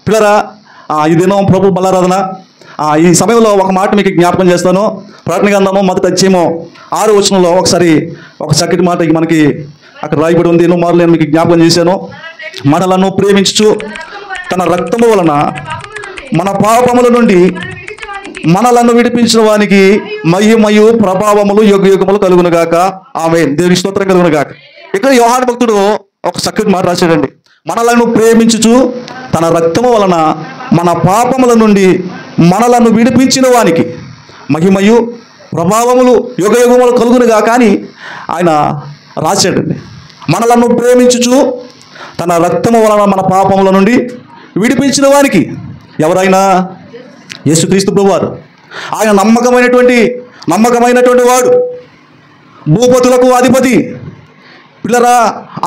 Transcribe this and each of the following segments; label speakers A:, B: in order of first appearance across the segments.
A: పిల్లరా, ఈ దినం ప్రభు బలారాధన. ఈ సమయంలో ఒక మాట మీకు జ్ఞాపకం చేస్తాను. ప్రకటన గ్రంథము మొదటి అధ్యాయము 6వ వచనంలో ఒకసారి ఒక చక్కటి మాట మనకి అక్కడ రాయబడి ఉంది. ఎన్నో మార్లు నేను మీకు జ్ఞాపకం చేశాను. మనలను ప్రేమించుచు తన రక్తము వలన మన పాపముల నుండి మనలను విడిపించిన వానికి మహిమయు ప్రభావములు యుగయుగములు కలుగునుగాక. ఆమేన్. దేవుని స్తోత్రం కలుగునుగాక. ఇక్కడ యోహాను భక్తుడు ఒక చక్కటి మాట రాశాడండి. మనలను ప్రేమించుచు తన రక్తము వలన మన పాపముల నుండి మనలను విడిపించిన వానికి మహిమయు ప్రభావములు యుగయుగములు కలుగునుగాక అని ఆయన రాశాడండి. మనలను ప్రేమించుచు తన రక్తము వలన మన పాపముల నుండి విడిపించిన వానికి ఎవరైనా యేసుక్రీస్తు ప్రభువారు. ఆయన నమ్మకమైనటువంటి వాడు, భూపతులకు అధిపతి. పిల్లరా,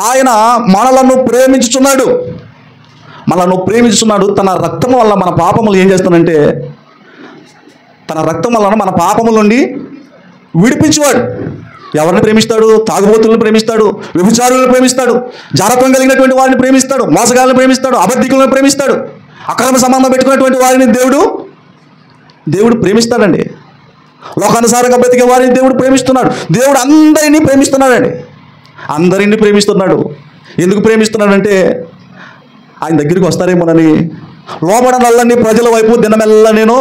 A: ఆయన మనలను ప్రేమించుచున్నాడు. తన రక్తం వల్ల మన పాపములు ఏం చేస్తానంటే, తన రక్తం వలన మన పాపముల నుండి విడిపించేవాడు. ఎవరిని ప్రేమిస్తాడు? తాగుబోతులను ప్రేమిస్తాడు, వ్యభిచారులను ప్రేమిస్తాడు, జారత్వం కలిగినటువంటి వారిని ప్రేమిస్తాడు, మోసగాళ్ళని ప్రేమిస్తాడు, అబద్ధికులను ప్రేమిస్తాడు, అక్రమ సంబంధం పెట్టుకున్నటువంటి వారిని దేవుడు ప్రేమిస్తాడండి. లోకానుసారంగా బ్రతికే వారిని దేవుడు ప్రేమిస్తున్నాడు. దేవుడు అందరినీ ప్రేమిస్తున్నాడండి. అందరినీ ప్రేమిస్తున్నాడు. ఎందుకు ప్రేమిస్తున్నాడంటే ఆయన దగ్గరికి వస్తారేమోనని. లోబడనల్లని ప్రజల వైపు దినమెల్లా నేను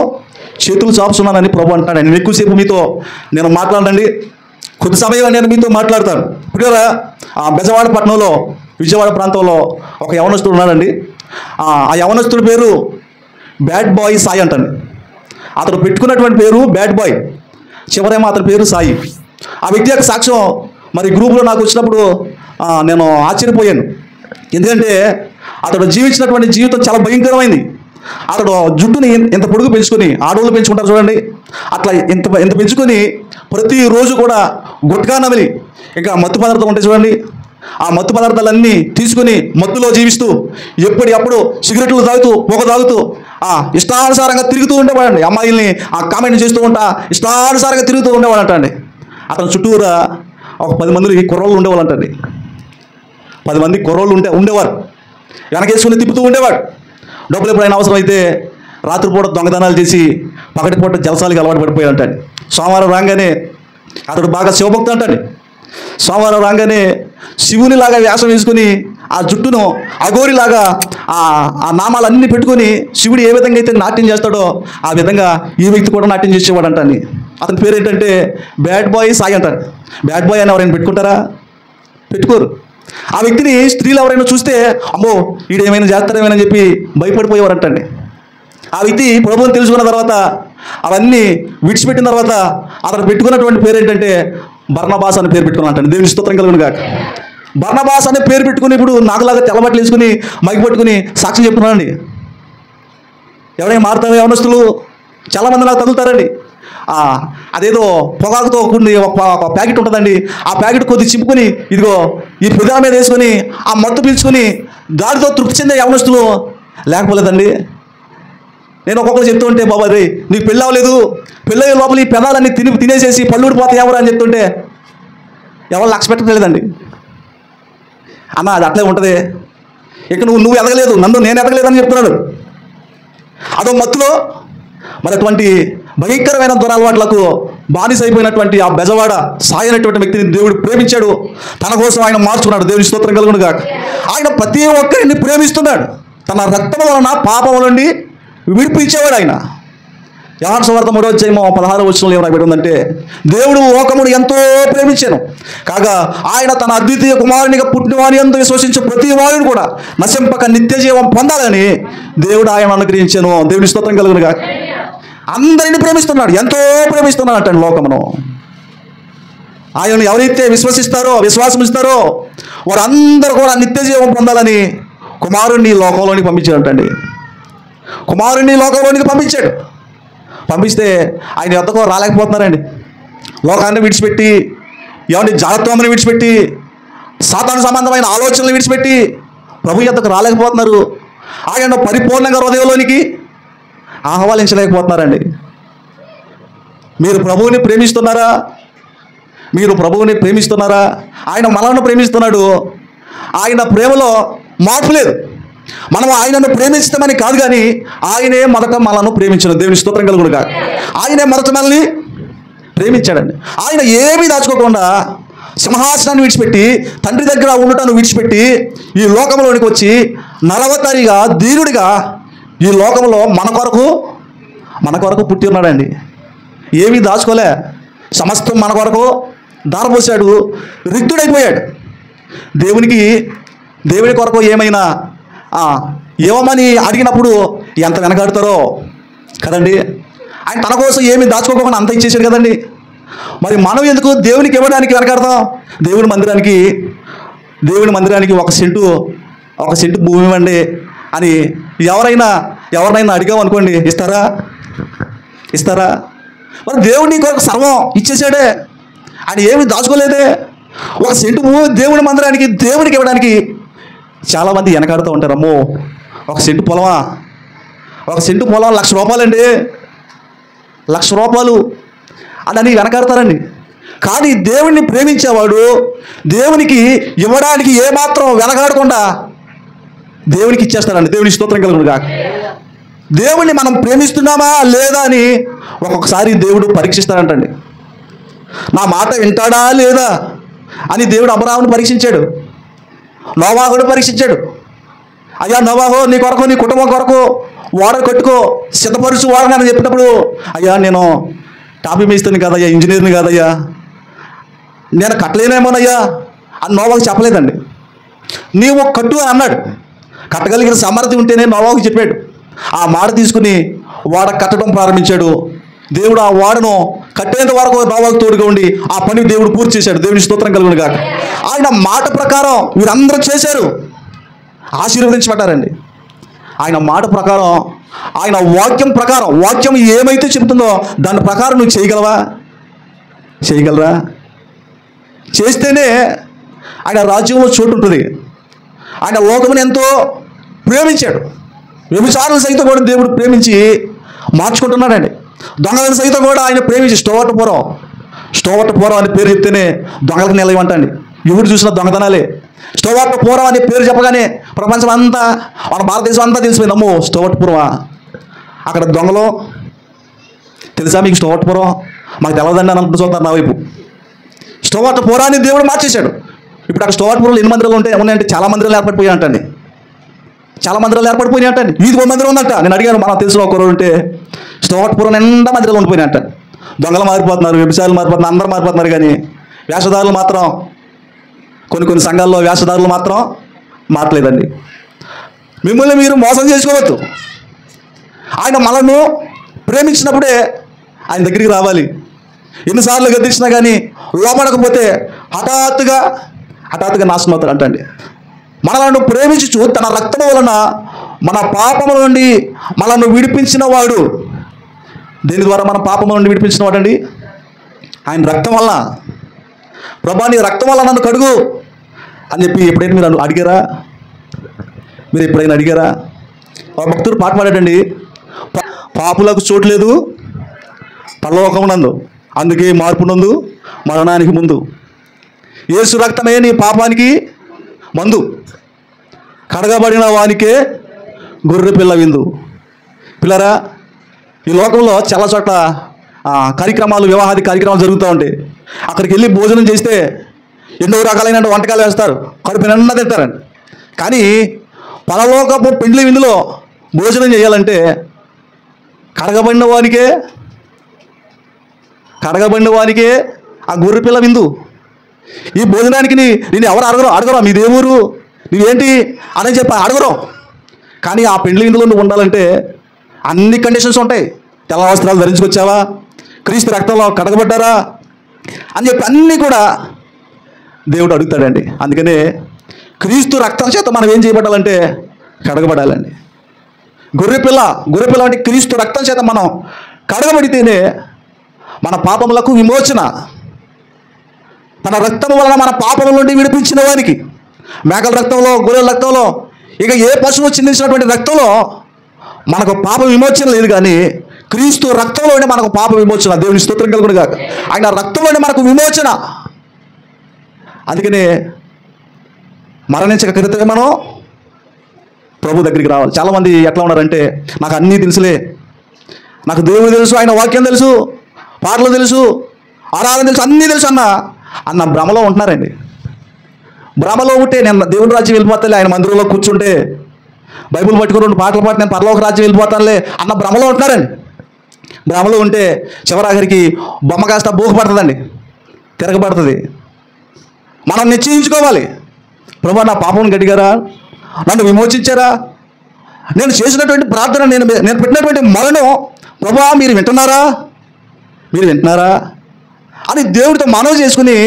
A: చేతులు చాపుతున్నానని ప్రభు అంటాడు. నేను ఎక్కువసేపు మీతో నేను మాట్లాడండి, కొద్ది సమయం నేను మీతో మాట్లాడతాను. ఇప్పుడు బెజవాడ పట్టణంలో, విజయవాడ ప్రాంతంలో ఒక యవనస్తుడు ఉన్నాడండి. ఆ యవనస్తుడి పేరు బ్యాడ్ బాయ్ సాయి అంటండి. అతను పెట్టుకున్నటువంటి పేరు బ్యాడ్ బాయ్, చివరేమో అతని పేరు సాయి. ఆ వ్యక్తి యొక్క సాక్ష్యం మరి గ్రూపులో నాకు వచ్చినప్పుడు నేను ఆశ్చర్యపోయాను. ఎందుకంటే అతడు జీవించినటువంటి జీవితం చాలా భయంకరమైంది. అతడు జుట్టుని ఇంత పొడుగు పెంచుకొని, ఆడవాళ్ళు పెంచుకుంటారు చూడండి, అట్లా ఇంత పెంచుకొని ప్రతిరోజు కూడా గుట్కా నమిలి, ఇంకా మత్తు పదార్థం ఉంటాయి చూడండి, ఆ మత్తు పదార్థాలన్నీ తీసుకుని మత్తులో జీవిస్తూ ఎప్పటికప్పుడు సిగరెట్లు తాగుతూ, పొగ తాగుతూ ఇష్టానుసారంగా తిరుగుతూ ఉండేవాడండి. అమ్మాయిల్ని కామెంట్ చేస్తూ ఉంటా ఇష్టానుసారంగా తిరుగుతూ ఉండేవాడంటండి. అతని చుట్టూరా ఒక 10 మంది కుర్రోళ్ళు ఉండేవాళ్ళంటండి. 10 మంది కుర్రోళ్ళు ఉండేవారు. వెనకేసుకుని తిప్పుతూ ఉండేవాడు. డబ్బులు ఎప్పుడైనా అవసరమైతే రాత్రిపూట దొంగతనాలు చేసి పగటిపూట జలసాలకి అలవాటు పడిపోయాడంటండి. సోమవారం రాగానే అతడు బాగా శివభక్తి అంటండి. సోమవారం రాగానే శివునిలాగా వేషం వేసుకుని ఆ జుట్టును అఘోరిలాగా ఆ నామాలన్నీ పెట్టుకొని శివుడు ఏ విధంగా అయితే నాట్యం చేస్తాడో ఆ విధంగా ఈ వ్యక్తి కూడా నాట్యం చేసేవాడు అంటండి. అతని పేరు ఏంటంటే బ్యాడ్ బాయ్ సాయి అంటారు. బ్యాడ్ బాయ్ అని ఎవరైనా పెట్టుకుంటారా? పెట్టుకోరు. ఆ వ్యక్తిని స్త్రీలు ఎవరైనా చూస్తే అమ్మో వీడేమైనా చేస్తారేమని చెప్పి భయపడిపోయేవారు అంటండి. ఆ వ్యక్తి ప్రభువుని తెలుసుకున్న తర్వాత, అవన్నీ విడిచిపెట్టిన తర్వాత అతను పెట్టుకున్నటువంటి పేరు ఏంటంటే బర్నబాస్ అనే పేరు పెట్టుకున్నానంటండి. దేవుని స్తోత్రం కలుగును గాక. బర్నబాస్ అనే పేరు పెట్టుకుని ఇప్పుడు నాకులాగా తెల్లబట్టలు వేసుకుని మైక్ పట్టుకుని సాక్ష్యం చెప్తున్నానండి. ఎవరైనా మారుతారు యవనస్తులు చాలామంది నాకు తగులుతారండి. అదేదో పొగాకుతో కూడి ఒక ప్యాకెట్ ఉంటుందండి. ఆ ప్యాకెట్ కొద్ది చింపుకొని ఇదిగో ఈ హృదయం మీద వేసుకొని ఆ మత్తు పీల్చుకొని దాడితో తృప్తి చెందే యవనస్తులు లేకపోలేదండి. నేను ఒక్కొక్కరు చెప్తూ ఉంటే, బాబా రే నీకు పెళ్ళి అవ్వలేదు, పెళ్ళయ్యే లోపల ఈ పెదాలన్నీ తినేసేసి పళ్ళు ఊడిపోతాయి ఎవరు అని చెప్తుంటే ఎవరు లక్ష పెట్టలేదండి. అన్న అది అట్లే ఉంటుంది, ఇక నువ్వు ఎదగలేదు, నేను ఎదగలేదని చెప్తున్నాడు. అదో మత్తులో మరి అటువంటి భయంకరమైన దురలవాట్లకు బానిస అయిపోయినటువంటి ఆ బెజవాడ సాయి అనేటువంటి వ్యక్తిని దేవుడు ప్రేమించాడు. తన కోసం ఆయన మార్చుకున్నాడు. దేవుని స్తోత్రం కలుగును గాక. ఆయన ప్రతి ఒక్కరిని ప్రేమిస్తున్నాడు. తన రక్తం వలన పాపం నుండి విడిపించేవాడు ఆయన. యోహాను సువార్త 3వ అధ్యాయం 16వ వచనంలో ఏమని రాయబడి ఉందంటే, దేవుడు లోకమును ఎంతో ప్రేమించాను కాగా ఆయన తన అద్వితీయ కుమారునిగా పుట్టిన వాని యందు విశ్వసించే ప్రతి వారిని కూడా నశింపక నిత్య జీవం పొందాలని దేవుడు ఆయన అనుగ్రహించాను. దేవుని స్తోత్రం కలుగును గాక. అందరిని ప్రేమిస్తున్నాడు, ఎంతో ప్రేమిస్తున్నాడు అంటే లోకమును. ఆయనను ఎవరైతే విశ్వాసం ఇస్తారో వారందరూ కూడా నిత్య జీవం పొందాలని కుమారుణ్ణి లోకంలోనికి పంపించాడంటండి. కుమారుణ్ణి లోకంలోనికి పంపిస్తే ఆయన ఎంతకో రాలేకపోతున్నారండి. లోకాన్ని విడిచిపెట్టి, జాగ్రత్తని విడిచిపెట్టి, సాతాను సంబంధమైన ఆలోచనలు విడిచిపెట్టి ప్రభు యొద్దకు రాలేకపోతున్నారు. ఆయన పరిపూర్ణంగా హృదయంలోనికి ఆహ్వానించలేకపోతున్నారండి. మీరు ప్రభువుని ప్రేమిస్తున్నారా? ఆయన మనల్ని ప్రేమిస్తున్నాడు. ఆయన ప్రేమలో మార్పు లేదు. మనం ఆయనను ప్రేమించమని కాదు, కానీ ఆయనే మొదట మనను ప్రేమించను. దేవుని స్తోత్రం కలుగును గాక. ఆయనే మొదట మనల్ని ప్రేమించాడండి. ఆయన ఏమీ దాచుకోకుండా సింహాసనాన్ని విడిచిపెట్టి, తండ్రి దగ్గర ఉండటాన్ని విడిచిపెట్టి ఈ లోకంలోనికి వచ్చి నరవతారిగా ధీరుడిగా ఈ లోకంలో మన కొరకు పుట్టి ఉన్నాడండి. ఏమీ దాచుకోలే, సమస్తం మన కొరకు దారపోసాడు, రిక్తుడైపోయాడు. దేవుని కొరకు ఏమైనా ఇవ్వమని అడిగినప్పుడు ఎంత వెనకాడతారో కదండి. ఆయన తన కోసం ఏమి దాచుకోకుండా అంత ఇచ్చేసాడు కదండి. మరి మనం ఎందుకు దేవునికి ఇవ్వడానికి వెనకాడతాం? దేవుని మందిరానికి ఒక సెంటు భూమి ఇవ్వండి అని ఎవరైనా అడిగామనుకోండి, ఇస్తారా? మరి దేవుని కొరకు సర్వం ఇచ్చేసాడే, ఆయన ఏమి దాచుకోలేదే. ఒక సెంటు భూమి దేవుని మందిరానికి, దేవునికి ఇవ్వడానికి చాలామంది వెనకాడుతూ ఉంటారు. అమ్మో, ఒక సెంటు పొలం ₹1,00,000 అండి, ₹1,00,000 అని వెనకాడతారండి. కానీ దేవుణ్ణి ప్రేమించేవాడు దేవునికి ఇవ్వడానికి ఏమాత్రం వెనకాడకుండా దేవునికి ఇచ్చేస్తారండి. దేవుని స్తోత్రం కలుగును గాక. దేవుణ్ణి మనం ప్రేమిస్తున్నామా లేదా అని ఒక్కొక్కసారి దేవుడు పరీక్షిస్తాడంటండి. నా మాట వింటాడా లేదా అని దేవుడు అబ్రాహామును పరీక్షించాడు, నోవాహును పరీక్షించాడు. అయ్యా నోవాహు, నీ కొరకు, నీ కుటుంబం కొరకు ఓడ కట్టుకో, సిద్ధపరుచు వాడని చెప్పినప్పుడు, అయ్యా నేను టాపీ మేస్తాను కాదయ్యా, ఇంజనీర్ని కాదయ్యా, నేను కట్టలేనేమోనయ్యా అని నోవాహు చెప్పలేదండి. నీవు కట్టు అని అన్నాడు. కట్టగలిగిన సమర్థి ఉంటేనే నోవాహు చెప్పాడు. ఆ మాట తీసుకుని వాడ కట్టడం ప్రారంభించాడు. దేవుడు ఆ వాడను కట్టేంత వరకు నోవాహుకు తోడుగా ఉండి ఆ పని దేవుడు పూర్తి చేశాడు. దేవుని స్తోత్రం కలుగును గాక. ఆయన మాట ప్రకారం వీరందరూ చేశారు, ఆశీర్వదించబడ్డారండి. ఆయన మాట ప్రకారం, ఆయన వాక్యం ప్రకారం, వాక్యం ఏమైతే చెబుతుందో దాని ప్రకారం నువ్వు చేయగలరా? చేస్తేనే ఆయన రాజ్యంలో చోటు ఉంటుంది. ఆయన లోకముని ఎంతో ప్రేమించాడు. వ్యభిచారులను సైతం కూడా దేవుడు ప్రేమించి మార్చుకుంటున్నాడండి. దొంగలను సైతం కూడా ఆయన ప్రేమించి స్టోవట్టపురం అనే పేరు చెప్తేనే దొంగలకు నిలయమంటండి. ఎవరు చూసినా దొంగతనాలే. స్టోవట్టపురం అనే పేరు చెప్పగానే ప్రపంచం అంతా, మన భారతదేశం అంతా తెలిసిపోయింది. అమ్మో, స్టోవట్టపురమా, అక్కడ దొంగలు తెలుసా మీకు? స్టోవట్టపురం మాకు తెలవదండి అని అంటూ చూస్తారు నా వైపు. స్టోవట్టపురాన్ని దేవుడు మార్చేశాడు. ఇప్పుడు అక్కడ స్టోవట్టపురంలో ఎన్ని మందిరాలు ఉన్నాయంటే చాలా మందిరాలు ఏర్పడిపోయాయంటండి. వీధికో మందిరం ఉందంట. నేను అడిగాను, మనం తెలిసిన ఒకరు ఉంటే స్టోవట్టపురం నిండా మందిరాలు ఉండిపోయినాయంట. దొంగలు మారిపోతున్నారు, వ్యభిచారులు మారిపోతున్నారు, అందరూ మారిపోతున్నారు. కానీ వేషధారులు మాత్రం, కొన్ని సంఘాల్లో వేషధారులు మాత్రం మారలేదండి. మిమ్మల్ని మీరు మోసం చేసుకోవద్దు. ఆయన మనల్ని ప్రేమించినప్పుడే ఆయన దగ్గరికి రావాలి. ఎన్నిసార్లు గద్దించినా కానీ లోపడకపోతే హఠాత్తుగా నాశనం అవుతారు అంటండి. మనలను ప్రేమించు తన రక్తం వలన మన పాపముల నుండి మనల్ని విడిపించిన వాడు. దేని ద్వారా మన పాపముల నుండి విడిపించిన వాడండి? ఆయన రక్తం వల్ల. ప్రభా, నీ రక్తం వల్ల నన్ను కడుగు అని చెప్పి ఎప్పుడైనా మీరు అడిగారా? ఆ భక్తుడు పాట పాడాడండి, పాపులకు చోటు లేదు పరలోకమునందు, అందుకే మార్పునందు మరణానికి ముందు. యేసు రక్తమే నీ పాపానికి మందు, కడగబడిన వానికే గొర్రె పిల్ల విందు. పిల్లరా, ఈ లోకంలో చాలా చోట్ల కార్యక్రమాలు, వివాహాది కార్యక్రమాలు జరుగుతూ ఉంటాయి. అక్కడికి వెళ్ళి భోజనం చేస్తే ఎన్నో రకాలైన వంటకాలు వేస్తారు, కడుపు నిండా తింటారండి. కానీ పరలోకపు పెండ్లి విందులో భోజనం చేయాలంటే కడగబడిన వానికే ఆ గొర్రె పిల్ల విందు. ఈ భోజనానికి నేను ఎవరు అడగరా మీ దేవురు నువ్వేంటి అని చెప్పి అడగరు. కానీ ఆ పెండ్లి విందులో నువ్వు ఉండాలంటే అన్ని కండిషన్స్ ఉంటాయి. తెల్ల వస్త్రాలు ధరించుకొచ్చావా, క్రీస్తు రక్తంలో కడగబడ్డారా అని చెప్పి అన్నీ కూడా దేవుడు అడుగుతాడండి. అందుకనే క్రీస్తు రక్తం చేత మనం ఏం చేయబడాలంటే కడగబడాలండి. గొర్రెపిల్ల అంటే క్రీస్తు రక్తం చేత మనం కడగబడితేనే మన పాపములకు విమోచన. తన రక్తం వలన మన పాపముల నుండి విడిపించిన వారికి, మేకల రక్తంలో, గొర్రెల రక్తంలో, ఇక ఏ పశువు చిందించినటువంటి రక్తంలో మనకు పాప విమోచన లేదు. కానీ క్రీస్తు రక్తంలోనే మనకు పాప విమోచన. దేవుని స్తోత్రం కలుగును గాక. ఆయన రక్తంలోనే మనకు విమోచన. అందుకనే మరణించక క్రితమే మనం ప్రభు దగ్గరికి రావాలి. చాలామంది ఎట్లా ఉన్నారంటే, నాకు అన్నీ తెలుసులే, నాకు దేవుడు తెలుసు, ఆయన వాక్యం తెలుసు, పాటలు తెలుసు, ఆరాధన తెలుసు, అన్నీ తెలుసు అన్న భ్రమలో ఉంటున్నారండి. భ్రమలో ఉంటే నేను దేవుని రాజ్యం వెళ్ళిపోతాలే, ఆయన మందిరంలో కూర్చుంటే బైబిల్ పట్టుకుని 2 పాటలు పాడి నేను పరలోక రాజ్యం వెళ్ళిపోతానులే అన్న భ్రమలో ఉంటున్నారండి. భ్రమలో ఉంటే చివరాఖరికి బొమ్మ కాస్త బోగుపడుతుందండి, తిరగబడుతుంది. మనం నిశ్చయించుకోవాలి, ప్రభు నా పాపం గడిగారా, నన్ను విమోచించారా, నేను చేసినటువంటి ప్రార్థన, నేను పెట్టినటువంటి మరణం ప్రభు మీరు వింటున్నారా అని దేవుడితో మనవి చేసుకుని,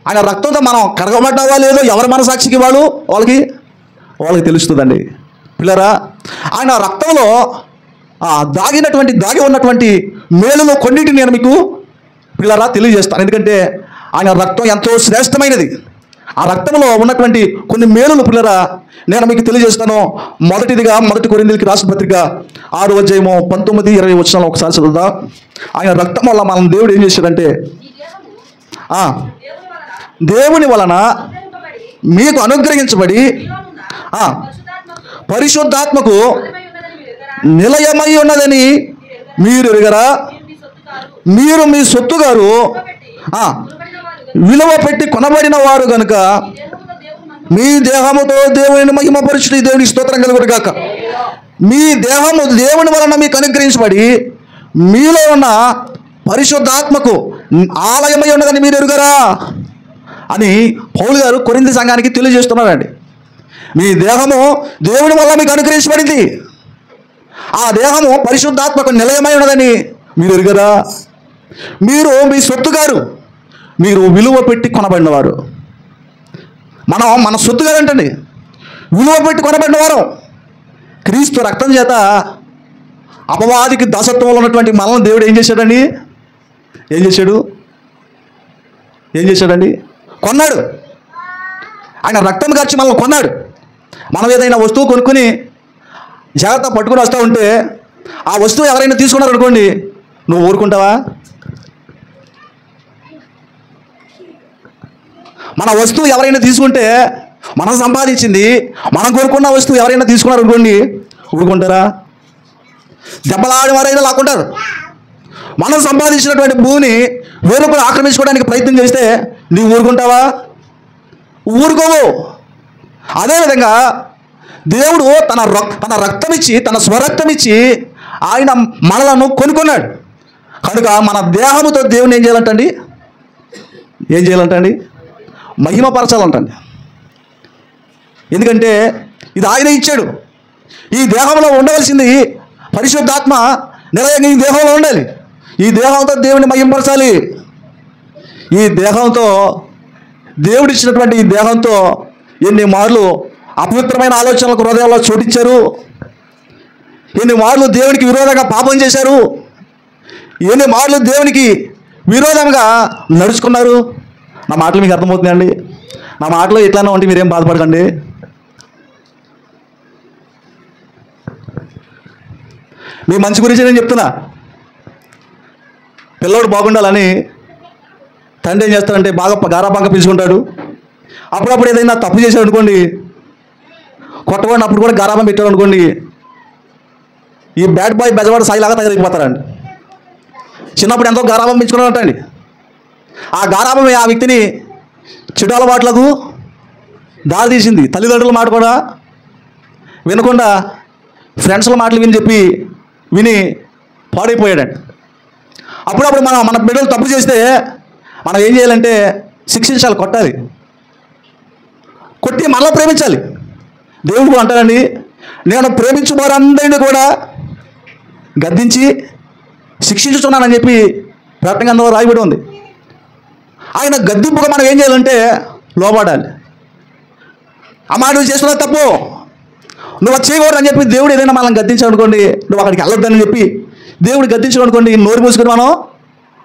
A: ఆయన రక్తంతో మనం కడగబడ్డావా లేదో ఎవరి మనసాక్షికి వాళ్ళకి తెలుస్తుందండి. పిల్లరా, ఆయన రక్తంలో దాగి ఉన్నటువంటి మేలులో కొన్నిటిని నేను మీకు పిల్లరా తెలియజేస్తాను. ఎందుకంటే ఆయన రక్తం ఎంతో శ్రేష్టమైనది. ఆ రక్తంలో ఉన్నటువంటి కొన్ని మేలులు పిల్లరా నేను మీకు తెలియజేస్తాను. మొదటిదిగా 1 కొరింథీయులకు రాసిన పత్రిక 6వ అధ్యాయము 19-20 వచనాలు ఒకసారి చదువుదాం. ఆయన రక్తం వల్ల మనం దేవుడు ఏం చేశాడంటే, దేవుని వలన మీకు అనుగ్రహించబడి పరిశుద్ధాత్మకు నిలయమై ఉన్నదని మీరు ఎరుగరా, మీరు మీ సొత్తు గారు విలువ పెట్టి కొనబడిన వారు గనుక మీ దేహముతో దేవుని మహిమపరచుడి. దేవుని స్తోత్రం కలుగునుగాక. మీ దేహము దేవుని వలన మీకు అనుగ్రహించబడి మీలో ఉన్న పరిశుద్ధాత్మకు ఆలయమై ఉన్నదని మీరు ఎరుగరా అని పౌలు గారు కొరింథీ సంఘానికి తెలియజేస్తున్నారండి. మీ దేహము దేవుని వల్ల మీకు అనుగ్రహించబడింది, ఆ దేహము పరిశుద్ధాత్మకు నిలయమై ఉన్నదని మీరు ఎరుగరా, మీరు మీ సొత్తు గారు, మీరు విలువ పెట్టి కొనబడినవారు. మన సొత్తు గారంటండి, విలువ పెట్టి కొనబడినవారు. క్రీస్తు రక్తం చేత అపవాదికి దాసత్వంలో ఉన్నటువంటి మనల్ని దేవుడు ఏం చేశాడండి? కొన్నాడు. ఆయన రక్తం ఖర్చు మనల్ని కొన్నాడు. మనం ఏదైనా వస్తువు కొనుక్కొని జాగ్రత్త పట్టుకుని వస్తూ ఉంటే ఆ వస్తువు ఎవరైనా తీసుకున్నారు అనుకోండి, నువ్వు ఊరుకుంటావా? మన వస్తువు ఎవరైనా తీసుకుంటే, మనం సంపాదించింది మనం కోరుకున్న వస్తువు ఎవరైనా తీసుకున్నారు అనుకోండి, ఊరుకుంటారా? దెబ్బలాడి వారైనా లాక్కుంటారు. మనం సంపాదించినటువంటి భూమిని వేరొకరు ఆక్రమించుకోవడానికి ప్రయత్నం చేస్తే నీవు ఊరుకుంటావా? ఊరుకోవు. అదేవిధంగా దేవుడు తన రక్తం ఇచ్చి, తన స్వరక్తం ఇచ్చి ఆయన మనలను కొనుక్కున్నాడు. కనుక మన దేహముతో దేవుని ఏం చేయాలంటండి? మహిమపరచాలంటండి. ఎందుకంటే ఇది ఆయన ఇచ్చాడు. ఈ దేహంలో ఉండవలసింది పరిశుద్ధాత్మ నిలయంగా ఈ దేహంలో ఉండాలి. ఈ దేహంతో దేవుని మహిమపరచాలి. ఈ దేహంతో దేవుడు ఇచ్చినటువంటి ఈ దేహంతో ఎన్ని మార్లు అపవిత్రమైన ఆలోచనలకు హృదయాల్లో చోటిచ్చారు, ఎన్ని మార్లు దేవునికి విరోధంగా పాపం చేశారు, ఎన్ని మార్లు దేవునికి విరోధంగా నడుచుకున్నారు. నా మాటలు మీకు అర్థమవుతుందండి? నా మాటలు ఎట్లానో ఉంటే మీరేం బాధపడకండి. మీ మంచి గురించి నేను చెప్తున్నా. పిల్లోడు బాగుండాలని తండ్రి ఏం చేస్తాడంటే బాగా గారాబంగా పిలుచుకుంటాడు. అప్పుడప్పుడు ఏదైనా తప్పు చేశాడు అనుకోండి, కొట్టబడిన అప్పుడు కూడా గారాబం పెట్టాడు అనుకోండి, ఈ బ్యాడ్ బాయ్ బెజవాడ సాయిలాగా తయారైపోతారండి. చిన్నప్పుడు ఎంతో గారాబం పెంచుకున్నాడంటండి. ఆ గారాబం ఆ వ్యక్తిని చెడు అలవాట్లకు దారి తీసింది. తల్లిదండ్రుల మాట కూడా వినకుండా ఫ్రెండ్స్ల మాటలు విని పాడైపోయాడండి. అప్పుడప్పుడు మన బిడ్డలు తప్పు చేస్తే మనం ఏం చేయాలంటే శిక్షించాలి, కొట్టాలి, కొట్టి మళ్ళీ ప్రేమించాలి. దేవుడు కూడా అంటారండి, నేను ప్రేమించు వారందరినీ కూడా గద్దించి శిక్షించుతున్నానని చెప్పి ప్రకటన గ్రంథంలో రాయబడి ఉంది. ఆయన గద్దింపుగా మనం ఏం చేయాలంటే లోబడాలి. ఆ మాట నువ్వు చేస్తున్నా తప్పు, నువ్వు అది చేయకూడదు అని చెప్పి దేవుడు ఏదైనా మనల్ని గద్దించాడు అనుకోండి, నువ్వు అక్కడికి వెళ్ళొద్దని చెప్పి దేవుడు గద్దించాడు అనుకోండి, నోరు మూసుకొని మనం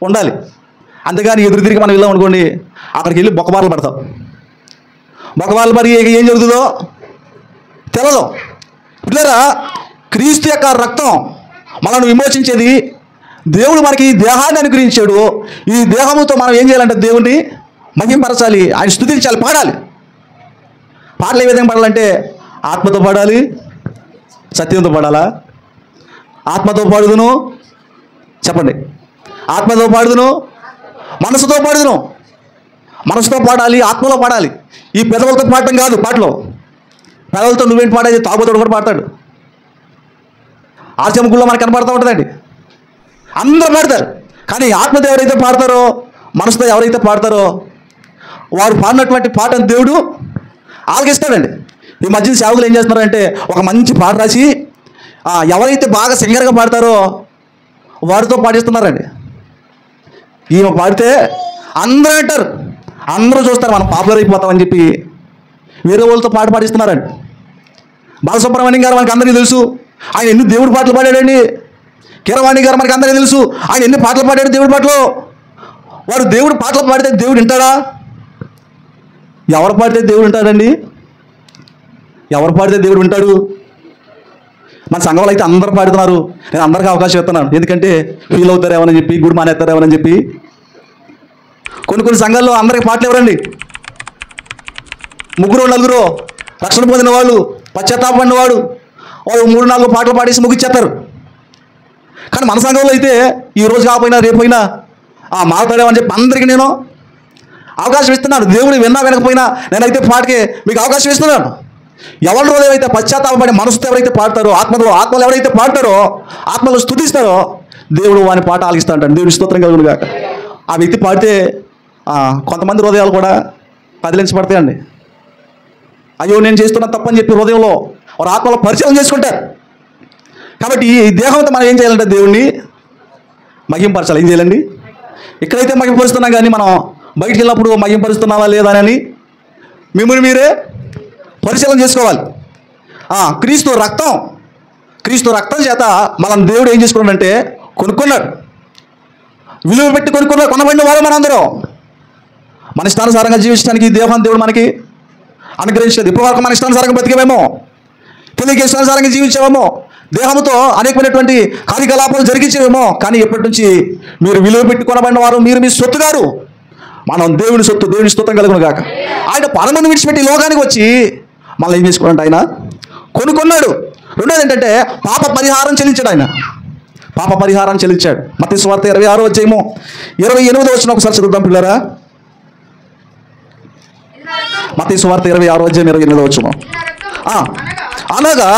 A: ఉండాలి. అంతేగాని ఎదురు తిరిగి మనం వెళ్ళాం అనుకోండి, అక్కడికి వెళ్ళి బొక్కబార్లు పడతాం. బొక్కబార్లు పడి ఏం జరుగుతుందో తెలదు. పిల్లరా, క్రీస్తు యొక్క రక్తం మనల్ని విమోచించేది. దేవుడు మనకి ఈ దేహాన్ని అనుగ్రహించాడు. ఈ దేహముతో మనం ఏం చేయాలంటే దేవుణ్ణి మహిమపరచాలి, ఆయన స్తుతించాలి, పాడాలి. పాటలు ఏ విధంగా పాడాలంటే ఆత్మతో పాడాలి, సత్యంతో పాడాలా? ఆత్మతో పాడుదును, చెప్పండి. ఆత్మతో పాడుదును, మనసుతో పాడుదును. మనసుతో పాడాలి, ఆత్మలో పాడాలి. ఈ పెదవులతో పాడటం కాదు. పాటలో పెదవులతో నువ్వేంటి పాడేది? తాగుబోతుడు కూడా పాడతాడు. ఆర్చమ గుళ్ళో మనకు కనపడుతూ ఉంటుందండి. అందరూ పాడతారు. కానీ ఆత్మతో ఎవరైతే పాడతారో, మనసుతో ఎవరైతే పాడతారో వారు పాడినటువంటి పాటను దేవుడు ఆలకిస్తాడండి. ఈ మధ్య సేవకులు ఏం చేస్తున్నారంటే ఒక మంచి పాట రాసి ఎవరైతే బాగా సింగర్గా పాడతారో వారితో పాడిస్తున్నారండి. ఈమె పాడితే అందరూ అంటారు, అందరూ చూస్తారు, మనం పాపులర్ అయిపోతామని చెప్పి వేరే వాళ్ళతో పాట పాడిస్తున్నారండి. బాలసుబ్రహ్మణ్యం గారు మనకు అందరికీ తెలుసు, ఆయన ఎన్ని దేవుడి పాటలు పాడాడండి. కీరవాణి గారు మనకు అందరికీ తెలుసు, ఆయన ఎన్ని పాటలు పాడాడు దేవుడి పాటలు. వాడు దేవుడు పాటలు పాడితే దేవుడు వింటాడా? ఎవరు పాడితే దేవుడు వింటాడండి? ఎవరు పాడితే దేవుడు వింటాడు? మన సంఘంలో అయితే అందరూ పాడుతున్నారు. నేను అందరికీ అవకాశం ఇస్తున్నాను, ఎందుకంటే ఫీల్ అవుతారేమని చెప్పి, గుడి మానేస్తారేమని చెప్పి. కొన్ని సంఘాల్లో అందరికి పాటలు ఎవరండి? 3 4 రక్షణ పొందిన వాళ్ళు, పశ్చాత్తాపడిన వాడు, వాళ్ళు 3 4 పాటలు పాడేసి ముగిచ్చేస్తారు. కానీ మన సంఘంలో అయితే ఈ రోజు కాకపోయినా రేపోయినా మాట్లాడేమని చెప్పి అందరికీ నేను అవకాశం ఇస్తున్నాను. దేవుడు విన్నా వినకపోయినా నేనైతే పాటకి మీకు అవకాశం ఇస్తున్నాను. ఎవరి రోజు ఏవైతే పశ్చాత్తాపడి మనసుతో ఎవరైతే పాడతారో, ఆత్మలో ఎవరైతే పాడతారో, ఆత్మలో స్తుతిస్తారో దేవుడు వాని పాట ఆలకిస్తా అంటాడు. దేవుడి స్తోత్రం కలుగును గాక. ఆ వ్యక్తి పాడితే కొంతమంది హృదయాలు కూడా కదిలించబడతాయండి. అయ్యో నేను చేస్తున్నా తప్పని చెప్పి హృదయంలో వారు ఆత్మలో పరిచయం చేసుకుంటారు. కాబట్టి ఈ దేహంతో మనం ఏం చేయాలంటే దేవుణ్ణి మహింపరచాలి. ఏం చేయాలండి? ఇక్కడైతే మహింపరుస్తున్నాం, కానీ మనం బయటికి వెళ్ళినప్పుడు మహింపరుస్తున్నావా లేదా అని మిమ్మల్ని మీరే పరిశీలన చేసుకోవాలి. క్రీస్తు రక్తం చేత మనం దేవుడు ఏం చేసుకున్నాడంటే కొనుక్కున్నాడు. విలువ పెట్టి కొనబడిన వారు మనందరూ. మన ఇష్టానుసారంగా జీవించడానికి ఈ దేహాన్ని దేవుడు మనకి అనుగ్రహించలేదు. ఇప్పటివరకు మన ఇష్టానుసారంగా బతికేమేమో, తెలియక ఇష్టానుసారంగా జీవించామేమో, దేహంతో అనేకమైనటువంటి కార్యకలాపాలు జరిగించేవేమో. కానీ ఎప్పటి నుంచి మీరు విలువ పెట్టి కొనబడిన వారు, మీరు మీ సొత్తు గారు. మనం దేవుని సొత్తు, దేవుని స్తోత్రం కలుగును గాక. ఆయన పరమను విడిచిపెట్టి లోకానికి వచ్చి మళ్ళీ ఏం చేసుకోవాలంటే ఆయన కొనుక్కున్నాడు. రెండోది ఏంటంటే పాప పరిహారం చెల్లించాడు. ఆయన పాప పరిహారం చెల్లించాడు. మత్తయి సువార్త 26వ అధ్యాయము 28వ వచనం ఒకసారి చదువుదాం పిల్లరా. మత్తయి సువార్త 26వ అధ్యాయం 28వ వచనం. అనగా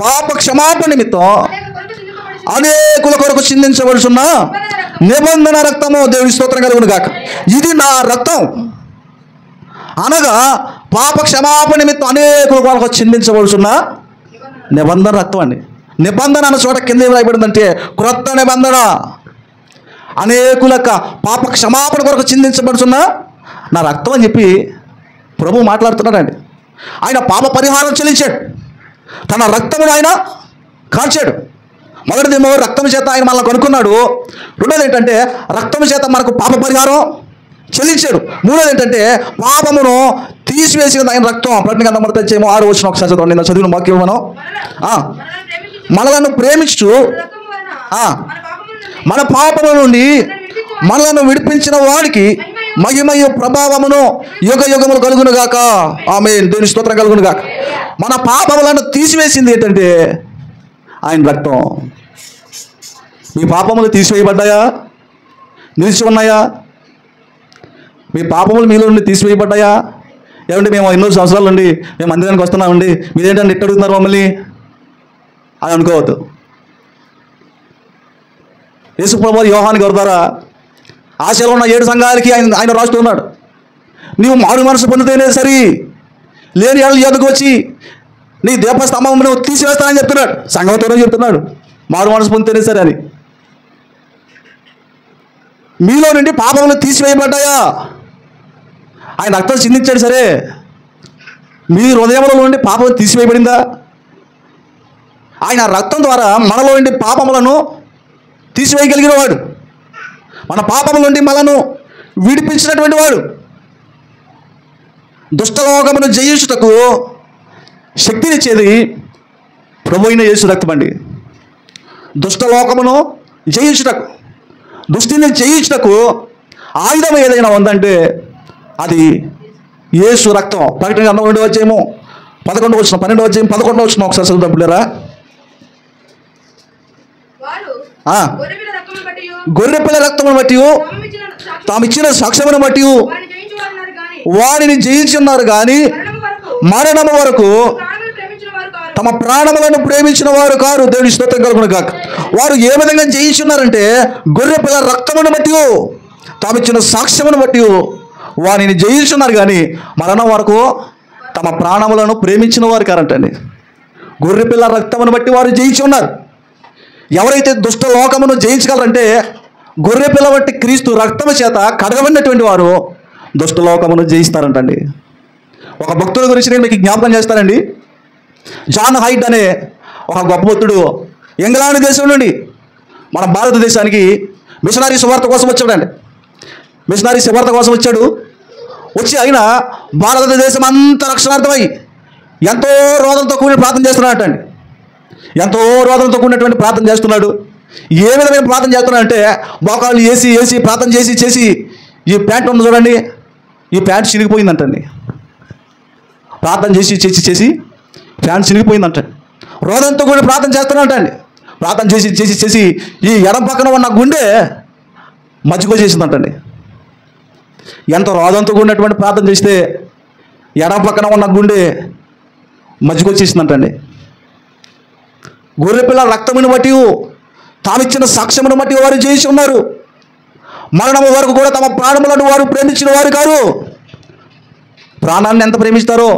A: పాప క్షమాపణ నిమిత్తం అనేకుల కొరకు చిందించవలసిన నిబంధన రక్తము. దేవుని స్తోత్రం కలుగును గాక. ఇది నా రక్తం. అనగా పాప క్షమాపణ నిమిత్తం అనేకుల కొరకు చిందించవలసిన నిబంధన రక్తం అండి. నిబంధన అన్న చోట కింద ఏం రాయబడిందంటే క్రొత్త నిబంధన. అనేకులక పాప క్షమాపణ కొరకు చిందించబడుతున్న నా రక్తం అని చెప్పి ప్రభు మాట్లాడుతున్నాడండి. ఆయన పాప పరిహారం చెల్లించాడు. తన రక్తమును ఆయన కాల్చాడు. మొదటిదేమో రక్తం చేత ఆయన మనల్ని కొనుక్కున్నాడు. రెండోది ఏంటంటే రక్తం చేత మనకు పాప పరిహారం చెల్లించాడు. మూడోది ఏంటంటే పాపమును తీసివేసిన ఆయన రక్తం. ప్రకటన గ్రంథం 6వ వచనం ఒకసారి చదవండి. నిన్న చదివిన వాక్యం మనం మనలను ప్రేమించు మన పాపముల నుండి మనలను విడిపించిన వాడికి మహిమయు ప్రభావమును యుగ యుగములు కలుగును గాక. ఆమేన్. దేవుని స్తోత్రం కలుగును గాక. మన పాపములను తీసివేసింది ఏంటంటే ఆయన రక్తం. మీ పాపములు తీసివేయబడ్డాయా? నిలిచి ఉన్నాయా? మీ పాపములు మీలో నుండి తీసివేయబడ్డాయా? ఏమంటే మేము ఎన్నో సంవత్సరాల నుండి మేము మందిరానికి వస్తున్నామండి, మీరేంటంటే ఎట్ట అడుగుతున్నారు మమ్మల్ని అని అనుకోవద్దు. యేసుప్రభువు యోహాను గారి ద్వారా ఆశలో ఉన్న 7 సంఘాలకి ఆయన రాస్తూ ఉన్నాడు. నీవు మారు మనసు పొందితేనే సరి, లేని ఏళ్ళ ఎదుగు వచ్చి నీ దీపస్తంభం నువ్వు తీసివేస్తానని చెప్తున్నాడు. సంఘంతోనే చెప్తున్నాడు మారు మనసు పొందితేనే సరే అని. మీలో నుండి పాపములు తీసివేయబడ్డాయా? ఆయన రక్తం చిందించాడు సరే, మీ హృదయంలో నుండి పాపం తీసివేయబడిందా? ఆయన రక్తం ద్వారా మనలో నుండి పాపములను తీసివేయగలిగిన వాడు, మన పాపముల నుండి మనను విడిపించినటువంటి వాడు. దుష్టలోకమును జయించుటకు శక్తినిచ్చేది ప్రభు అయిన యేసు రక్తం అండి. దుష్టలోకమును జయించుటకు, దుష్టిని జయించుటకు ఆయుధం ఏదైనా ఉందంటే అది యేసు రక్తం. ప్రకటన గ్రంథం 2వ అధ్యాయము 11వ వచనం, 12వ అధ్యాయం 11వ వచనం ఒకసారి చదువుతాం పిల్లరా. గొర్రెపిల్ల రక్తమును బట్టి తామిచ్చిన సాక్ష్యమును బట్టి వారిని జయించున్నారు కానీ మరణము వరకు తమ ప్రాణములను ప్రేమించిన వారు కారు. దేవుని స్తోత్రం కలుగును గాక. వారు ఏ విధంగా జయించున్నారంటే గొర్రెపిల్ల రక్తమును బట్టి తామిచ్చిన సాక్ష్యమును బట్టి వారిని జయించున్నారు కానీ మరణం వరకు తమ ప్రాణములను ప్రేమించిన వారు కారంటండి. గొర్రెపిల్ల రక్తమును బట్టి వారు జయించి ఉన్నారు. ఎవరైతే దుష్ట లోకమును జయించగలరంటే గొర్రెపిల్ల బట్టి క్రీస్తు రక్తము చేత కడగబడినటువంటి వారు దుష్ట లోకమును జయిస్తారంటండి. ఒక భక్తుల గురించి నేను మీకు జ్ఞాపకం చేస్తానండి. జాన్ హైట్ అనే ఒక గొప్ప భక్తుడు ఇంగ్లాండ్ దేశం నుండి మన భారతదేశానికి మిషనరీ సువార్త కోసం వచ్చాడండి. మిషనరీ సువార్త కోసం వచ్చి ఆయన భారతదేశం అంతా రక్షణార్థమై ఎంతో రోదంతో కూడిన ప్రార్థన చేస్తున్నాడటండి. ఎంతో రోదంతో కూడినటువంటి ప్రార్థన చేస్తున్నాడు. ఏ విధమైన ప్రార్థన చేస్తున్నాడంటే మోకాళ్ళు వేసి ప్రార్థన చేసి ఈ ప్యాంట్ ఉంది చూడండి, ఈ ప్యాంట్ చినిగిపోయిందంటండి. ప్రార్థన చేసి ప్యాంట్ చినిగిపోయిందంటండి. రోదంతో కూడిన ప్రార్థన చేస్తున్నాడండి. ప్రార్థన చేసి ఈ ఎడం పక్కన ఉన్న గుండె మజ్జిగో చేసిందంటండి. ఎంత రోదంతో కూడినటువంటి ప్రార్థన చేస్తే ఎడం పక్కన ఉన్న గుండె మజ్జిగో చేసిందంటండి. గొర్రెపిల్ల రక్తమును బట్టి తామిచ్చిన సాక్ష్యమును బట్టి వారు జయించి ఉన్నారు. మరణము వరకు కూడా తమ ప్రాణములను వారు ప్రేమించిన వారు కారు. ప్రాణాన్ని ఎంత ప్రేమిస్తారో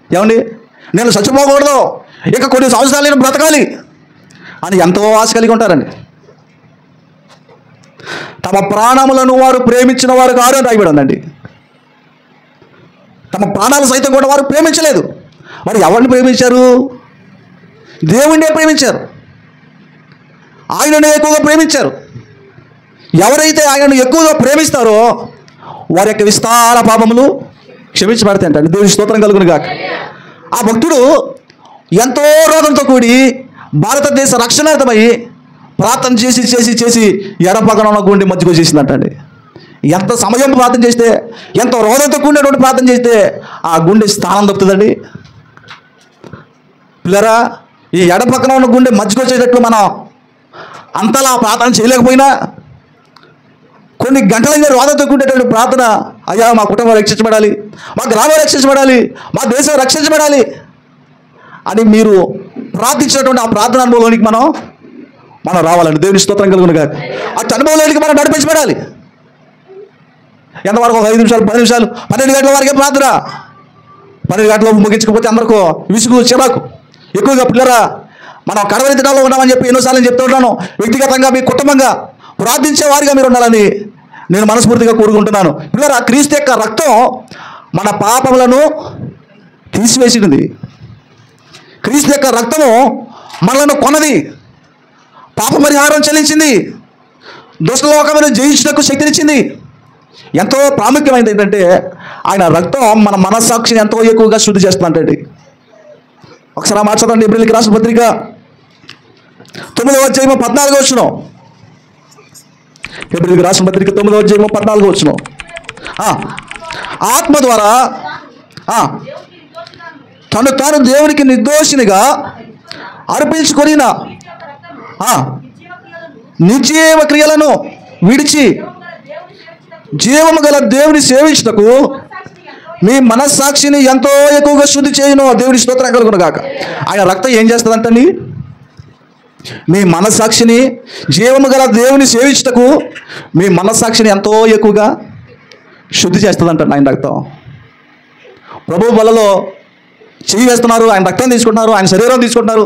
A: ఏమండి, నేను చచ్చిపోకూడదు, ఇక కొన్ని సంవత్సరాలు నేను బ్రతకాలి అని ఎంతో ఆశ కలిగి ఉంటారండి. తమ ప్రాణములను వారు ప్రేమించిన వారు కారు అని రాయబడి ఉందండి. తమ ప్రాణాలు సైతం కూడా వారు ప్రేమించలేదు. మరి ఎవరిని ప్రేమించారు? దేవుణ్ణే ప్రేమించారు. ఆయననే ఎక్కువగా ప్రేమించారు. ఎవరైతే ఆయనను ఎక్కువగా ప్రేమిస్తారో వారి యొక్క విస్తార పాపములు క్షమించబడతాయంట. దేవుని స్తోత్రం కలుగును గాక. ఆ భక్తుడు ఎంతో రోదంతో కూడి భారతదేశ రక్షణార్థమై ప్రార్థన చేసి ఎడపక్కన ఉన్న గుండె మధ్యకు చేసిందంటండి. ఎంత సమయం ప్రార్థన చేస్తే, ఎంత రోదంతో కూడినటువంటి ప్రార్థన చేస్తే ఆ గుండె స్థానం దొరుకుతుందండి. పిల్లరా, ఈ ఎడపక్కన ఉన్న గుండె మధ్యకు వచ్చేటట్లు మనం అంతలా ప్రార్థన చేయలేకపోయినా కొన్ని గంటలైన రోదంతో కూడేటువంటి ప్రార్థన, అయ్యా మా కుటుంబం రక్షించబడాలి, మా గ్రామం రక్షించబడాలి, మా దేశం రక్షించబడాలి అని మీరు ప్రార్థించినటువంటి ఆ ప్రార్థన అనుభవంలోనికి మనం రావాలండి. దేవుని స్తోత్రం కలుగును గాక. ఆ అనుభవంలోనికి మనం నడిపించబడాలి. ఎంతవరకు? 5 నిమిషాలు, 10 నిమిషాలు, 12 గంటల వరకే ప్రార్థన. 12 గంటల ముగించకపోతే అందరికీ విసుగు, చిరాకు ఎక్కువగా. పిల్లరా, మనం కడవరి దినాల్లో ఉన్నామని చెప్పి ఎన్నోసార్లు చెప్తూ ఉన్నాను. వ్యక్తిగతంగా మీ కుటుంబంగా ప్రార్థించే వారిగా మీరు ఉండాలని నేను మనస్ఫూర్తిగా కోరుకుంటున్నాను. పిల్లరా, క్రీస్తు యొక్క రక్తం మన పాపములను తీసివేసినది. క్రీస్తు యొక్క రక్తము మనలను కొన్నది, పాప పరిహారం చెల్లించింది, దుష్టలోకమును జయించుటకు శక్తినిచ్చింది. ఎంతో ప్రాముఖ్యమైనది ఏంటంటే ఆయన రక్తం మన మనస్సాక్షిని ఎంతో ఎక్కువగా శుద్ధి చేస్తుందంటండి. ఒకసారి ఆ మాట చదవండి. ఎబ్రిల్కి రాసిన పత్రిక 9వ అధ్యాయం 14వ వచనం. ఎబ్రిల్కి రాసిన పత్రిక 9వ అధ్యాయం 14వ వచనం. ఆత్మ ద్వారా తాను దేవునికి నిర్దోషినిగా అర్పించుకొనిన నిర్జీవ క్రియలను విడిచి జీవము గల దేవుని సేవించుటకు మీ మనస్సాక్షిని ఎంతో ఎక్కువగా శుద్ధి చేయను. దేవుని స్తోత్రం కలుగును గాక. ఆయన రక్తం ఏం చేస్తుందంటండి? మీ మనస్సాక్షిని, జీవము గల దేవుని సేవించుటకు మీ మనస్సాక్షిని ఎంతో ఎక్కువగా శుద్ధి చేస్తుందంటండి ఆయన రక్తం. ప్రభు బలలో చెయ్యి వేస్తున్నారు, ఆయన రక్తం తీసుకుంటున్నారు, ఆయన శరీరం తీసుకుంటున్నారు.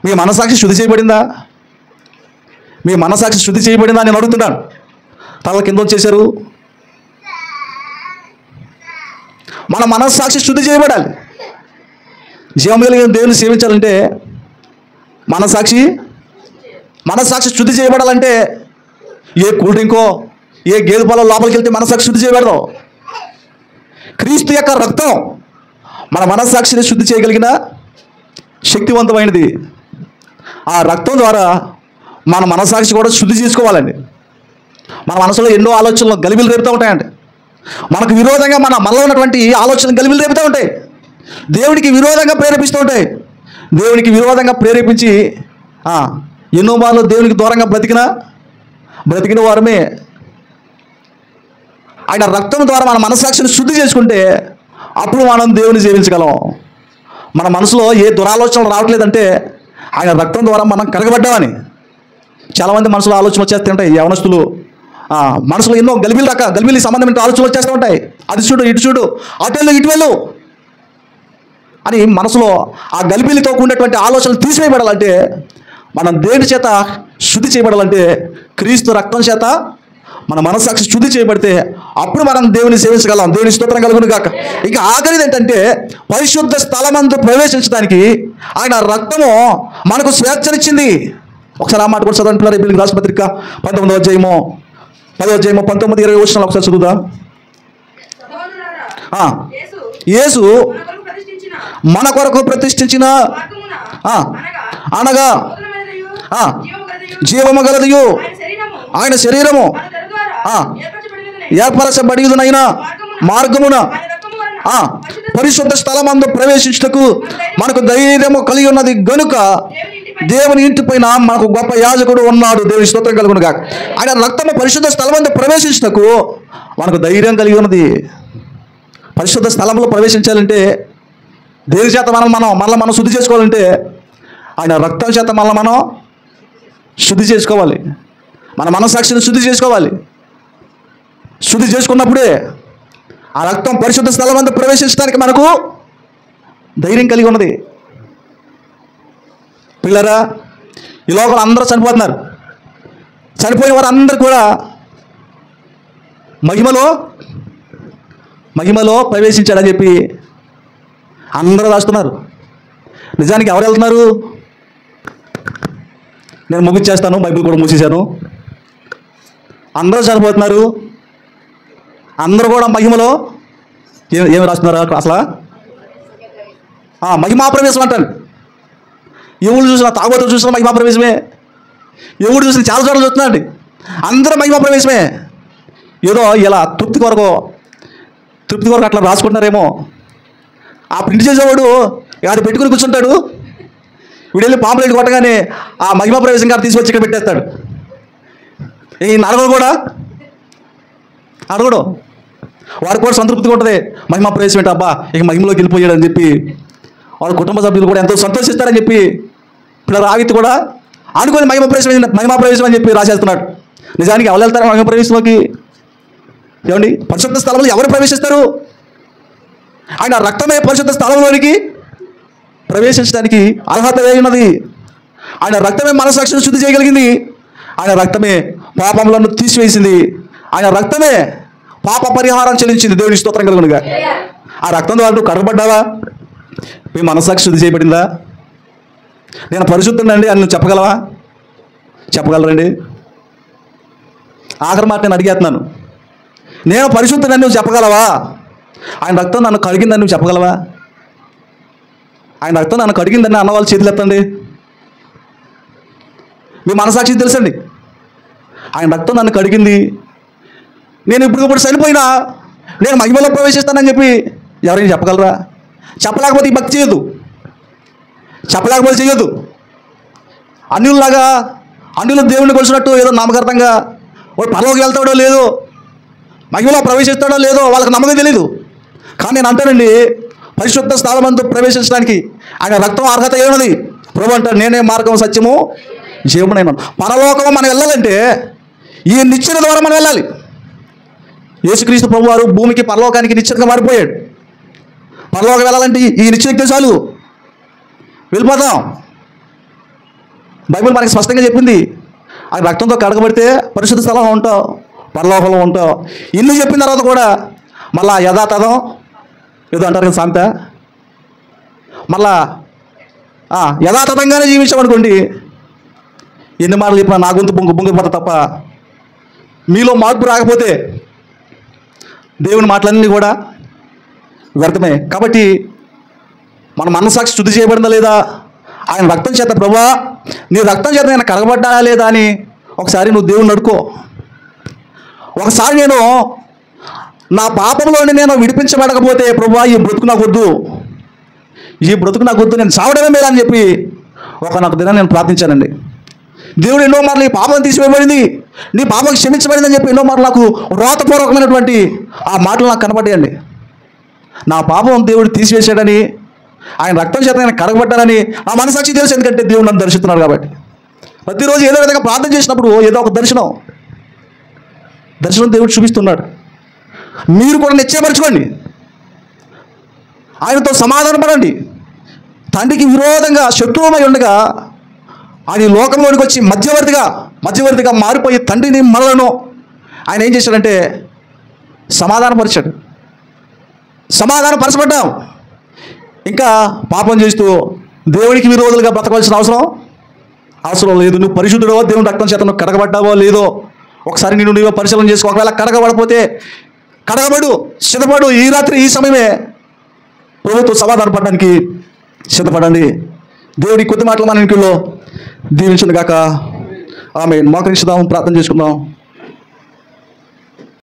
A: మీ మనస్సాక్షి శుద్ధి చేయబడిందా? మీ మనస్సాక్షి శుద్ధి చేయబడిందా నేను అడుగుతున్నాను. తల కింద వచ్చేశారు. మన మనస్సాక్షి శుద్ధి చేయబడాలి. జీవం కలిగిన దేవుని సేవించాలంటే మనస్సాక్షి శుద్ధి చేయబడాలంటే ఏ కూల్ డ్రింకో, ఏ గేదె పాల లోపలికి వెళ్తే మనస్సాక్షి శుద్ధి చేయబడదాం. క్రీస్తు యొక్క రక్తం మన మనస్సాక్షిని శుద్ధి చేయగలిగిన శక్తివంతమైనది. ఆ రక్తం ద్వారా మన మనస్సాక్షి కూడా శుద్ధి చేసుకోవాలండి. మన మనసులో ఎన్నో ఆలోచనలు గలిబిలు రేపుతూ ఉంటాయండి. మనకు విరోధంగా మనలో ఉన్నటువంటి ఆలోచనలు గలిబిలు రేపుతూ ఉంటాయి. దేవునికి విరోధంగా ప్రేరేపిస్తూ ఉంటాయి. దేవునికి విరోధంగా ప్రేరేపించి ఎన్నో మార్లు దేవునికి దూరంగా బ్రతికిన వారమే. ఆయన రక్తం ద్వారా మన మనస్సాక్షిని శుద్ధి చేసుకుంటే అప్పుడు మనం దేవుని జీవించగలం. మన మనసులో ఏ దురాలోచనలు రావట్లేదంటే ఆయన రక్తం ద్వారా మనం కడగబడ్డామని. చాలామంది మనసులో ఆలోచనలు వచ్చేస్తూ ఉంటాయి. యవనస్తులు మనసులో ఎన్నో గలిబిలి సంబంధమైన ఆలోచనలు వచ్చేస్తూ ఉంటాయి. అది చూడు, ఇటు చూడు, అటు ఇటు వెళ్ళు అని మనసులో ఆ గలిబిలితో కూడినటువంటి ఆలోచనలు తీసివేయబడాలంటే, మనం దేవుని చేత శుద్ధి చేయబడాలంటే, క్రీస్తు రక్తం చేత మన మనస్సాక్షి శుద్ధి చేయబడితే అప్పుడు మనం దేవుని సేవించగలం. దేవుని స్తోత్రం కలుగును గాక. ఇంకా ఆఖరిది ఏంటంటే, పరిశుద్ధ స్థలమందు ప్రవేశించడానికి ఆయన రక్తము మనకు స్వేచ్ఛనిచ్చింది. ఒకసారి ఆ మాట కూడా చదవంటున్నారు. ఎబ్రియులకు రాసిన పత్రిక 19వ అధ్యాయము 19-20 వచనాలు ఒకసారి చదువుదా. యేసు మన కొరకు ప్రతిష్ఠించిన అనగా జీవము గలదియు ఆయన శరీరము ఏర్పరచబడినైన మార్గమున పరిశుద్ధ స్థలమందు ప్రవేశించుటకు మనకు ధైర్యము కలిగి ఉన్నది గనుక దేవుని ఇంటి పైన మనకు గొప్ప యాజకుడు ఉన్నాడు. దేవుని స్తోత్రం కలుగును గాక. ఆయన రక్తము పరిశుద్ధ స్థలమందు ప్రవేశించుటకు మనకు ధైర్యం కలిగి ఉన్నది. పరిశుద్ధ స్థలంలో ప్రవేశించాలంటే, దేవుని చేత మనం శుద్ధి చేసుకోవాలంటే ఆయన రక్తం చేత మనం శుద్ధి చేసుకోవాలి. మన మనస్సాక్షిని శుద్ధి చేసుకోవాలి. శుద్ధి చేసుకున్నప్పుడే ఆ రక్తం పరిశుద్ధ స్థలమందు ప్రవేశించడానికి మనకు ధైర్యం కలిగి ఉన్నది. పిల్లరా, ఈ లోకంలో అందరూ చనిపోతున్నారు. చనిపోయిన వారు అందరూ కూడా మహిమలో ప్రవేశించాడని చెప్పి అందరూ రాస్తున్నారు. నిజానికి ఎవరు వెళ్తున్నారు? నేను ముగించేస్తాను, బైబిల్ కూడా మూసేశాను. అందరూ చనిపోతున్నారు. అందరూ కూడా మహిమలో ఏమి రాస్తున్నారు అసలు? మహిమాప్రవేశం అంటారు. ఎవరు చూసినా, తాగుబోతులు చూసినా మహిమాప్రవేశమే. ఎవరు చూసినా చాలా చోట్ల చూస్తున్నాండి, అందరూ మహిమాప్రవేశమే. ఏదో ఇలా తృప్తి కొరకు అట్లా రాసుకుంటున్నారేమో. ఆ ప్రింట్ చేసేవాడు అది పెట్టుకుని కూర్చుంటాడు. వీడు వెళ్ళి పాంప్లెట్ కొట్టగానే ఆ మహిమాప్రవేశం గారు తీసుకొచ్చి ఇక్కడ పెట్టేస్తాడు. ఈ అడగడు కూడా వాడికి కూడా సంతృప్తిగా ఉంటుంది. మహిమాప్రవేశం ఏంటి, అబ్బా ఇక మహిమలోకి వెళ్ళిపోయాడు అని చెప్పి వాళ్ళ కుటుంబ సభ్యులు కూడా ఎంతో సంతోషిస్తారని చెప్పి ఇప్పుడు రావిత్ కూడా అనుకుని మహిమాప్రవేశం అని చెప్పి రాసేస్తున్నాడు. నిజానికి ఎవరు వెళ్తారు మహిమాప్రవేశంలోకి? ఏమండి, పరిశుద్ధ స్థలంలో ఎవరు ప్రవేశిస్తారు? ఆయన రక్తమే పరిశుద్ధ స్థలంలోనికి ప్రవేశించడానికి అర్హత ఉన్నది. ఆయన రక్తమే మనస్సాక్షిని శుద్ధి చేయగలిగింది. ఆయన రక్తమే పాపములను తీసివేసింది. ఆయన రక్తమే పాప పరిహారం చెల్లించింది. దేవుని స్తోత్రం కలుగునుగా. ఆ రక్తం ద్వారా నువ్వు కడగబడ్డావా? మీ మనస్సాక్షి శుద్ధి చేయబడిందా? నేను పరిశుద్ధుడండి అని నువ్వు చెప్పగలరండి? ఆఖరి మాట నేను అడిగేస్తున్నాను. నేను పరిశుద్ధుడని నువ్వు చెప్పగలవా? ఆయన రక్తం నన్ను కడిగిందని నువ్వు చెప్పగలవా? ఆయన రక్తం నన్ను కడిగిందని అన్నవాళ్ళు చేతులు ఎత్తండి. మీ మనసాక్షి తెలుసండి. ఆయన రక్తం నన్ను కడిగింది, నేను ఇప్పుడు చనిపోయినా నేను మహిమలో ప్రవేశిస్తానని చెప్పి ఎవరైనా చెప్పగలరా? చెప్పలేకపోతే ఈ భక్తి చేయొద్దు. అన్యులు దేవుడిని కొలిసినట్టు ఏదో నామకార్థంగా వాడు పరలోకి వెళ్తాడో లేదో, మహిమలో ప్రవేశిస్తాడో లేదో వాళ్ళకి నమ్మకం తెలియదు. కానీ నేను అంటానండి, పరిశుద్ధ స్థలమందు ప్రవేశించడానికి ఆయన రక్తం అర్హత ఏమున్నది? ప్రభు అంటాడు, నేనే మార్గం సత్యము జీవమునైనా. పరలోకం మనం వెళ్ళాలంటే ఈ నిశ్చయత ద్వారా మనం వెళ్ళాలి. యేసుక్రీస్తు ప్రభు వారు భూమికి పరలోకానికి నిశ్చయంగా మారిపోయాడు. పరలోకం వెళ్ళాలంటే ఈ నిశ్చయితే చాలు, వెళ్ళిపోతాం. బైబిల్ మనకి స్పష్టంగా చెప్పింది. ఆ రక్తంతో కడగబడితే పరిశుద్ధ స్థలంలో ఉంటావు, పరలోకంలో ఉంటావు. ఇన్ని చెప్పిన తర్వాత కూడా మళ్ళా యథాతథం ఏదో అంటారు కదా సామెత, మళ్ళా యథాతథంగానే జీవించామనుకోండి, ఎన్ని మాటలు చెప్పినా నా గొంతు పొంగిపోతా తప్ప మీలో మార్పు రాకపోతే దేవుని మాటలన్నీ కూడా వ్యర్థమే. కాబట్టి మన మనస్సాక్షి శుద్ధి చేయబడిందా లేదా? ఆయన రక్తం చేత, ప్రభువా నీ రక్తం చేత నేను కడగబడ్డా లేదా అని ఒకసారి నువ్వు దేవుని అడుకో. ఒకసారి నేను నా పాపంలోని నేను విడిపించబడకపోతే, ప్రభువా ఈ బ్రతుకు నాకు వద్దు, ఈ బ్రతుకు నాకు వద్దు, నేను చావడమే మేలు అని చెప్పి ఒకనొక దినాన్ని నేను ప్రార్థించానండి. దేవుడు ఎన్నో మార్లు నీ పాపం తీసివేయబడింది, నీ పాపం క్షమించబడిందని చెప్పి ఎన్నో మార్లు నాకు వ్రాతపూర్వకమైనటువంటి ఆ మాటలు నాకు కనబడ్డాయండి. నా పాపం దేవుడు తీసివేశాడని, ఆయన రక్తం చేత నేను కడగబడ్డానని నా మనసాక్షి తెలుసు. ఎందుకంటే దేవుడు నన్ను దర్శిస్తున్నాడు కాబట్టి. ప్రతిరోజు ఏదో విధంగా ప్రార్థన చేసినప్పుడు ఏదో ఒక దర్శనం దేవుడు చూపిస్తున్నాడు. మీరు కూడా నిశ్చయపరచుకోండి, ఆయనతో సమాధానపడండి. తండ్రికి విరోధంగా శత్రువుమై ఉండగా ఆయన లోకంలోనికి వచ్చి మధ్యవర్తిగా మారిపోయి తండ్రిని మనలను ఆయన ఏం చేశాడంటే సమాధానపరచబడ్డాం. ఇంకా పాపం చేస్తూ దేవునికి విరోధులుగా బ్రతకవలసిన అవసరం లేదు. నువ్వు పరిశుద్ధుడో, దేవుని రక్తం చేత నువ్వు కడగబడ్డావో లేదో ఒకసారి నువ్వు పరిశీలన చేసుకో. ఒకవేళ కడగబడపోతే కడగబడు, సిద్ధపడు. ఈ రాత్రి ఈ సమయమే ప్రభుత్వం సమాధానపడడానికి సిద్ధపడండి. దేవుడి కొద్ది మాటలు మన ఇంటిలో దీవించును గాక. ఆమేన్. మోకరించుదాం, ప్రార్థన చేసుకుందాం.